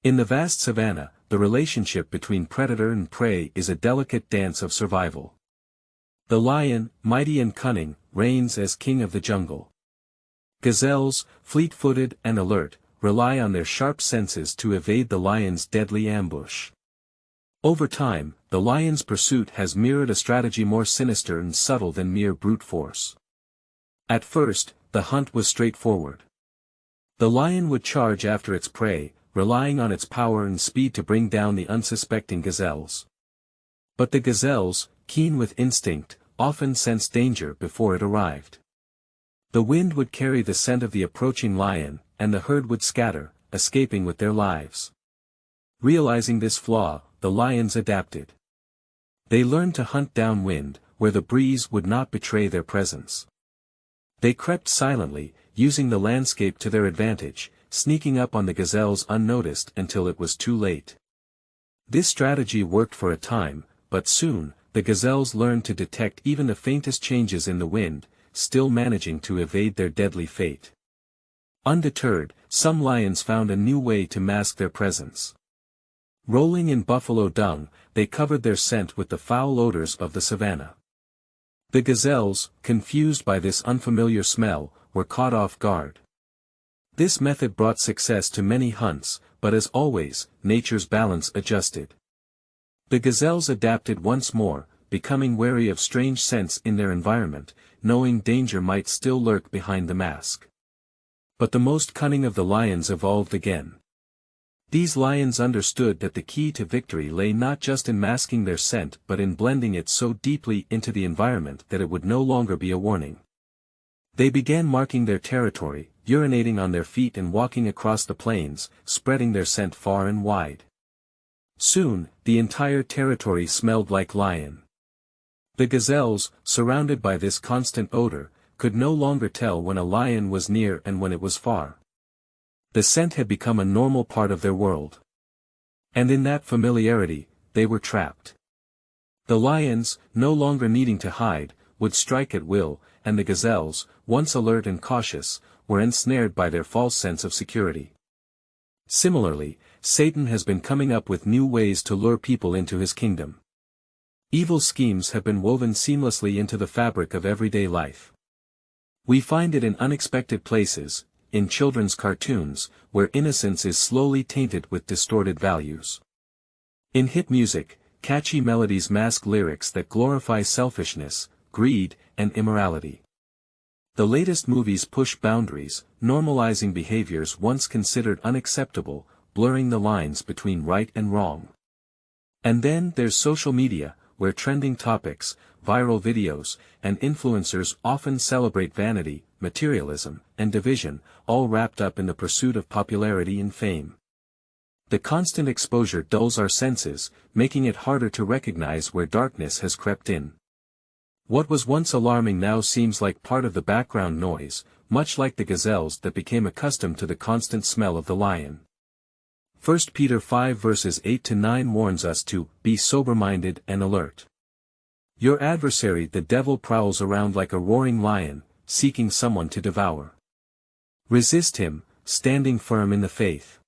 In the vast savanna, the relationship between predator and prey is a delicate dance of survival. The lion, mighty and cunning, reigns as king of the jungle. Gazelles, fleet-footed and alert, rely on their sharp senses to evade the lion's deadly ambush. Over time, the lion's pursuit has mirrored a strategy more sinister and subtle than mere brute force. At first, the hunt was straightforward. The lion would charge after its prey, relying on its power and speed to bring down the unsuspecting gazelles. But the gazelles, keen with instinct, often sensed danger before it arrived. The wind would carry the scent of the approaching lion, and the herd would scatter, escaping with their lives. Realizing this flaw, the lions adapted. They learned to hunt downwind, where the breeze would not betray their presence. They crept silently, using the landscape to their advantage, sneaking up on the gazelles unnoticed until it was too late. This strategy worked for a time, but soon, the gazelles learned to detect even the faintest changes in the wind, still managing to evade their deadly fate. Undeterred, some lions found a new way to mask their presence. Rolling in buffalo dung, they covered their scent with the foul odors of the savanna. The gazelles, confused by this unfamiliar smell, were caught off guard. This method brought success to many hunts, but as always, nature's balance adjusted. The gazelles adapted once more, becoming wary of strange scents in their environment, knowing danger might still lurk behind the mask. But the most cunning of the lions evolved again. These lions understood that the key to victory lay not just in masking their scent but in blending it so deeply into the environment that it would no longer be a warning. They began marking their territory, urinating on their feet and walking across the plains, spreading their scent far and wide. Soon, the entire territory smelled like lion. The gazelles, surrounded by this constant odor, could no longer tell when a lion was near and when it was far. The scent had become a normal part of their world. And in that familiarity, they were trapped. The lions, no longer needing to hide, would strike at will, and the gazelles, once alert and cautious, were ensnared by their false sense of security. Similarly, Satan has been coming up with new ways to lure people into his kingdom. Evil schemes have been woven seamlessly into the fabric of everyday life. We find it in unexpected places, in children's cartoons, where innocence is slowly tainted with distorted values. In hit music, catchy melodies mask lyrics that glorify selfishness, greed, and immorality. The latest movies push boundaries, normalizing behaviors once considered unacceptable, blurring the lines between right and wrong. And then there's social media, where trending topics, viral videos, and influencers often celebrate vanity, materialism, and division, all wrapped up in the pursuit of popularity and fame. The constant exposure dulls our senses, making it harder to recognize where darkness has crept in. What was once alarming now seems like part of the background noise, much like the gazelles that became accustomed to the constant smell of the lion. 1 Peter 5 verses 8-9 warns us to be sober-minded and alert. Your adversary the devil prowls around like a roaring lion, seeking someone to devour. Resist him, standing firm in the faith.